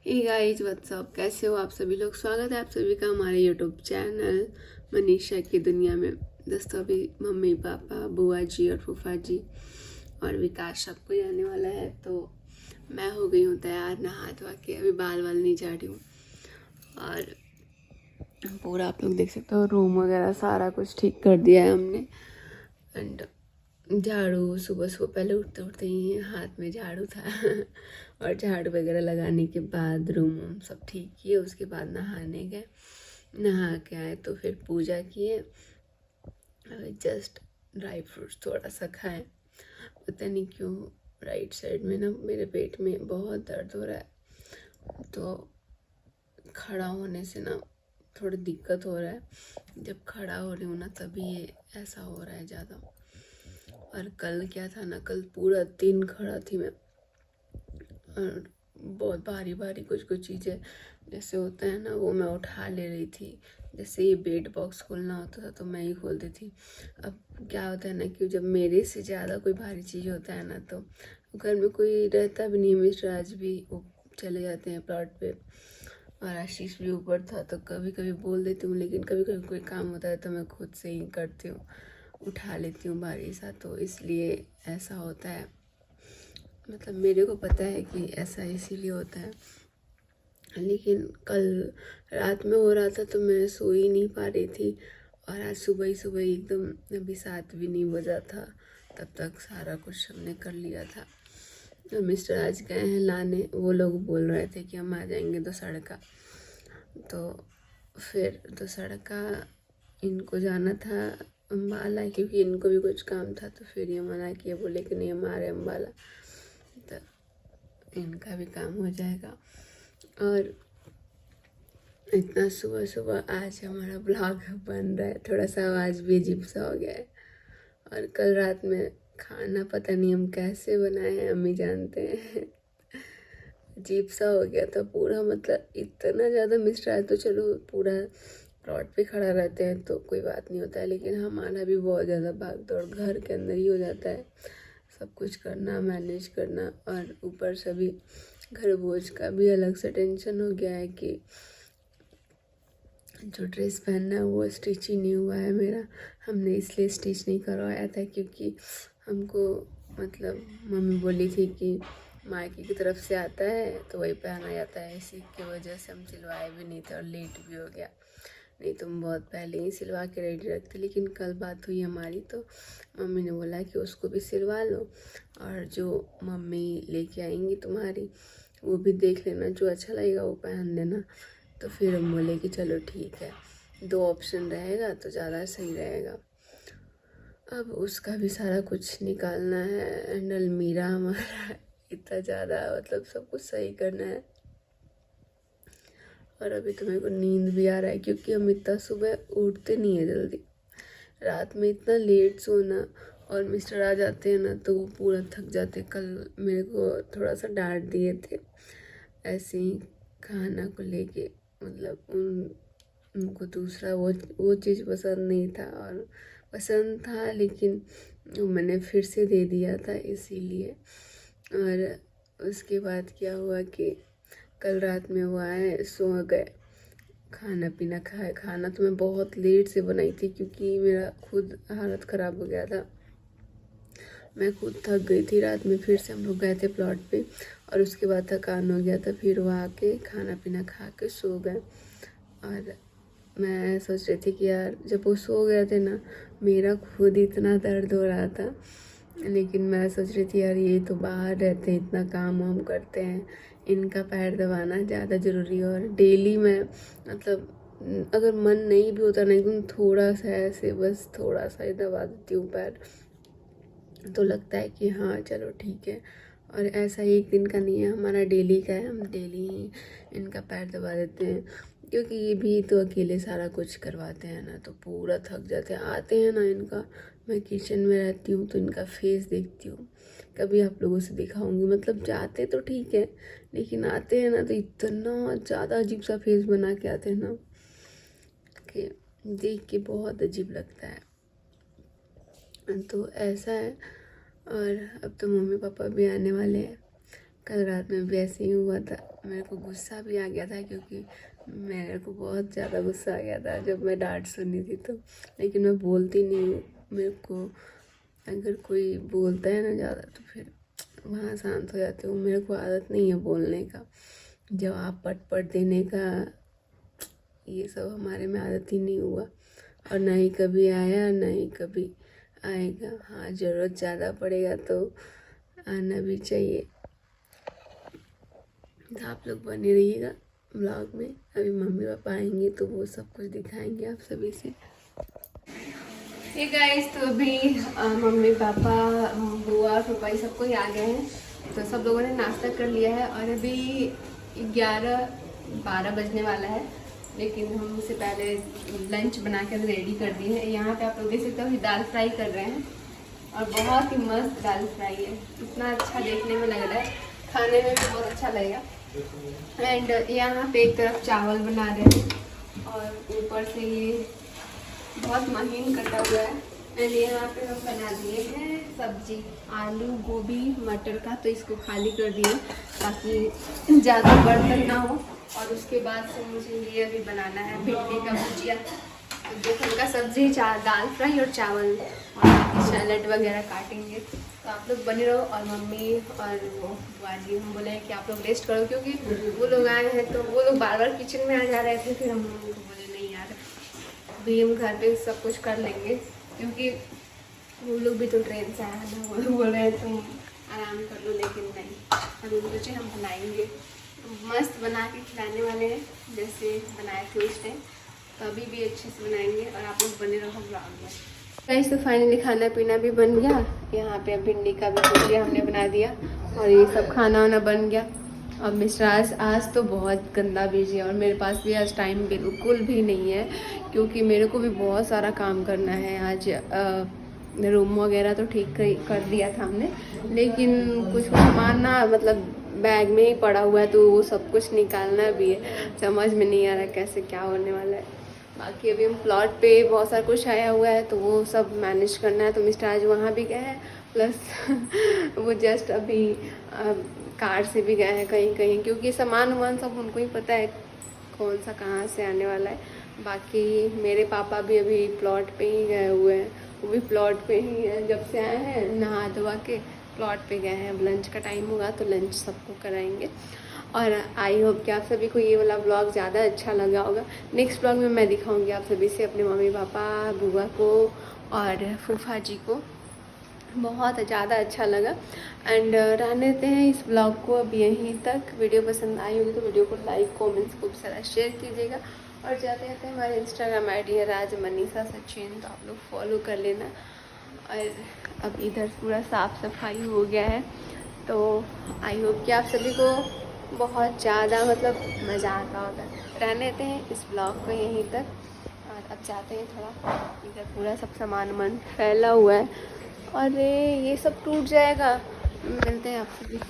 Hey guys what's up, कैसे हो आप सभी लोग। स्वागत है आप सभी का हमारे यूट्यूब चैनल मनीषा की दुनिया में। दोस्तों अभी मम्मी पापा बुआ जी और फूफा जी और विकास सबको आने वाला है, तो मैं हो गई हूँ तैयार नहा धोआ के। अभी बाल नहीं झाड़ी हूँ और पूरा आप लोग देख सकते हो रूम वगैरह सारा कुछ ठीक कर दिया है हमने। एंड झाड़ू सुबह सुबह पहले उठते उठते ही हाथ में झाड़ू था और झाड़ू वगैरह लगाने के बाद रूम वूम सब ठीक किए। उसके बाद नहाने गए, नहा के आए तो फिर पूजा किए। जस्ट ड्राई फ्रूट्स थोड़ा सा खाएं। पता नहीं क्यों राइट साइड में ना मेरे पेट में बहुत दर्द हो रहा है, तो खड़ा होने से ना थोड़ी दिक्कत हो रहा है। जब खड़ा हो रही हूँ ना तभी ये ऐसा हो रहा है ज़्यादा। और कल क्या था ना, कल पूरा दिन खड़ा थी मैं और बहुत भारी भारी कुछ कुछ चीज़ें जैसे होता है ना वो मैं उठा ले रही थी। जैसे ये बेड बॉक्स खोलना होता था तो मैं ही खोलती थी। अब क्या होता है ना कि जब मेरे से ज़्यादा कोई भारी चीज़ होता है ना तो घर में कोई रहता भी नहीं। मिस्टर आज भी वो चले जाते हैं प्लॉट पे और आशीष भी ऊपर था, तो कभी कभी बोल देती हूँ, लेकिन कभी कभी कोई काम होता है तो मैं खुद से ही करती हूँ, उठा लेती हूँ भारी सा, तो इसलिए ऐसा होता है। मतलब मेरे को पता है कि ऐसा इसीलिए होता है। लेकिन कल रात में हो रहा था तो मैं सो ही नहीं पा रही थी और आज सुबह ही एकदम अभी 7 भी नहीं बजा था तब तक सारा कुछ हमने कर लिया था। तो मिस्टर आज गए हैं लाने, वो लोग बोल रहे थे कि हम आ जाएंगे दोपहर का, तो फिर दोपहर का इनको जाना था अम्बाला क्योंकि इनको भी कुछ काम था, तो फिर ये मना किए, बोले कि नहीं हमारे अम्बाला, तो इनका भी काम हो जाएगा। और इतना सुबह सुबह आज हमारा ब्लॉग बन रहा है, थोड़ा सा आवाज़ भी अजीब सा हो गया है। और कल रात में खाना पता नहीं हम कैसे बनाए हैं, अम्मी जानते हैं। अजीब सा हो गया था पूरा, मतलब इतना ज़्यादा मिस्टर आए तो चलो पूरा प्लॉट पे खड़ा रहते हैं तो कोई बात नहीं होता है, लेकिन हमारा भी बहुत ज़्यादा भाग दौड़ घर के अंदर ही हो जाता है। सब कुछ करना, मैनेज करना, और ऊपर सभी घर बोझ का भी अलग से टेंशन हो गया है कि जो ड्रेस पहनना है वो स्टिच ही नहीं हुआ है मेरा। हमने इसलिए स्टिच नहीं करवाया था क्योंकि हमको मतलब मम्मी बोली थी कि मायके की तरफ से आता है तो वही पहना जाता है, इसी की वजह से हम सिलवाए भी नहीं थे और लेट भी हो गया। नहीं तो हम बहुत पहले ही सिलवा के रेडी रखते, लेकिन कल बात हुई हमारी तो मम्मी ने बोला कि उसको भी सिलवा लो और जो मम्मी लेके आएंगी तुम्हारी वो भी देख लेना, जो अच्छा लगेगा वो पहन लेना। तो फिर हम बोले कि चलो ठीक है, 2 ऑप्शन रहेगा तो ज़्यादा सही रहेगा। अब उसका भी सारा कुछ निकालना है एंड अलमीरा हमारा इतना ज़्यादा मतलब सब कुछ सही करना है। और अभी तो मेरे को नींद भी आ रहा है क्योंकि हम इतना सुबह उठते नहीं है जल्दी, रात में इतना लेट सोना, और मिस्टर आ जाते हैं ना तो वो पूरा थक जाते। कल मेरे को थोड़ा सा डांट दिए थे ऐसे ही खाना को लेके, मतलब उनको दूसरा वो चीज़ पसंद नहीं था और पसंद था लेकिन मैंने फिर से दे दिया था इसीलिए। और उसके बाद क्या हुआ कि कल रात में वो आए, सो गए, खाना पीना खाए। खाना तो मैं बहुत लेट से बनाई थी क्योंकि मेरा खुद हालत ख़राब हो गया था, मैं खुद थक गई थी। रात में फिर से हम लोग गए थे प्लॉट पे और उसके बाद थकान हो गया था, फिर वो आके खाना पीना खा के सो गए। और मैं सोच रही थी कि यार जब वो सो गए थे ना मेरा खुद इतना दर्द हो रहा था, लेकिन मैं सोच रही थी यार ये तो बाहर रहते हैं, इतना काम वाम करते हैं, इनका पैर दबाना ज़्यादा ज़रूरी है। और डेली मैं मतलब अगर मन नहीं भी होता ना एकदम थोड़ा सा ऐसे बस थोड़ा सा ही दबा देती हूँ पैर, तो लगता है कि हाँ चलो ठीक है। और ऐसा एक दिन का नहीं है, हमारा डेली का है, हम डेली ही इनका पैर दबा देते हैं क्योंकि ये भी तो अकेले सारा कुछ करवाते हैं ना, तो पूरा थक जाते हैं। आते हैं ना इनका, मैं किचन में रहती हूँ तो इनका फेस देखती हूँ, कभी आप लोगों से दिखाऊंगी। मतलब जाते तो ठीक है लेकिन आते हैं ना तो इतना ज़्यादा अजीब सा फेस बना के आते हैं ना कि देख के बहुत अजीब लगता है। तो ऐसा है। और अब तो मम्मी पापा भी आने वाले हैं कल रात में भी ऐसे ही हुआ था। मेरे को गुस्सा भी आ गया था क्योंकि मेरे को बहुत ज़्यादा गुस्सा आ गया था जब मैं डांट सुनी थी तो। लेकिन मैं बोलती नहीं हूँ। मेरे को अगर कोई बोलता है ना ज़्यादा तो फिर वहाँ शांत हो जाती हूँ। मेरे को आदत नहीं है बोलने का, जवाब पट देने का, ये सब हमारे में आदत ही नहीं हुआ और ना ही कभी आया ना ही कभी आएगा। हाँ, ज़रूरत ज़्यादा पड़ेगा तो आना भी चाहिए। तो आप लोग बने रहिएगा ब्लॉग में। अभी मम्मी पापा आएंगे तो वो सब कुछ दिखाएंगे आप सभी से। ये गाइस, तो अभी मम्मी पापा बुआ फूफाई सब कोई आ गए हैं, तो सब लोगों ने नाश्ता कर लिया है और अभी 11-12 बजने वाला है। लेकिन हम उससे पहले लंच बना कर रेडी कर दिए हैं। यहाँ पे आप लोग देख सकते हो दाल फ्राई कर रहे हैं और बहुत ही मस्त दाल फ्राई है। इतना अच्छा देखने में लग रहा है, खाने में भी बहुत अच्छा लगेगा। एंड यहाँ पे एक तरफ चावल बना रहे हैं और ऊपर से ये बहुत महीन कटा हुआ है। एंड यहाँ पे हम बना दिए हैं सब्जी, आलू गोभी मटर का, तो इसको खाली कर दिए ताकि ज़्यादा बर्तन ना हो। और उसके बाद से मुझे ये अभी बनाना है भिंडी का भुजिया, 2 फल का सब्जी, दाल फ्राई और चावल और सैलड वगैरह काटेंगे। तो आप लोग बने रहो। और मम्मी और वो बुआ जी हम बोले कि आप लोग रेस्ट करो क्योंकि वो लोग आए हैं तो वो लोग बार बार किचन में आ जा रहे थे। फिर हम लोगों को बोले नहीं यार, अभी हम घर पे सब कुछ कर लेंगे क्योंकि वो लोग भी तो ट्रेन से आए हैं ना। वो लोग बोल रहे हैं तुम आराम कर लो, लेकिन नहीं, अभी सोचे हम बनाएंगे, मस्त बना के खिलाने वाले हैं जैसे बनाए थे उस टाइम। तो अभी भी अच्छे से बनाएंगे और आप लोग बने रहो ब्लॉग में। गाइस, तो फाइनली खाना पीना भी बन गया। यहाँ पे भिंडी का भी भुजिया हमने बना दिया और ये सब खाना वाना बन गया। अब मिस्टर आज तो बहुत गंदा बिजी है और मेरे पास भी आज टाइम बिल्कुल भी नहीं है क्योंकि मेरे को भी बहुत सारा काम करना है आज। रूम वगैरह तो ठीक कर दिया था हमने, लेकिन कुछ सामान ना मतलब बैग में ही पड़ा हुआ है तो वो सब कुछ निकालना भी है। समझ में नहीं आ रहा कैसे क्या होने वाला है। बाकी अभी हम प्लॉट पे बहुत सारा कुछ आया हुआ है तो वो सब मैनेज करना है। तो मिस्टर आज वहाँ भी गए हैं, प्लस वो जस्ट अभी कार से भी गए हैं कहीं कहीं क्योंकि सामान वामान सब उनको ही पता है कौन सा कहाँ से आने वाला है। बाकी मेरे पापा भी अभी प्लॉट पे ही गए हुए हैं, वो भी प्लॉट पे ही हैं। जब से आए हैं नहा धोवा के प्लॉट पे गए हैं। अब लंच का टाइम होगा तो लंच सबको कराएंगे। और आई होप कि आप सभी को ये वाला ब्लॉग ज़्यादा अच्छा लगा होगा। नेक्स्ट ब्लॉग में मैं दिखाऊंगी आप सभी से अपने मम्मी पापा, बुआ को और फूफा जी को। बहुत ज़्यादा अच्छा लगा। एंड रहने देते हैं इस ब्लॉग को अब यहीं तक। वीडियो पसंद आई होगी तो वीडियो को लाइक कमेंट्स खूब सारा शेयर कीजिएगा। और जाते जाते हमारे इंस्टाग्राम आईडी है राज मनीषा सचिन, तो आप लोग फॉलो कर लेना। और अब इधर पूरा साफ़ सफाई हो गया है तो आई होप कि आप सभी को बहुत ज़्यादा मतलब मज़ा आता होगा। रहने देते हैं इस ब्लॉग को यहीं तक और अब जाते हैं थोड़ा। इधर पूरा सब सामान वामान फैला हुआ है और ये सब टूट जाएगा। मिलते हैं आप सभी।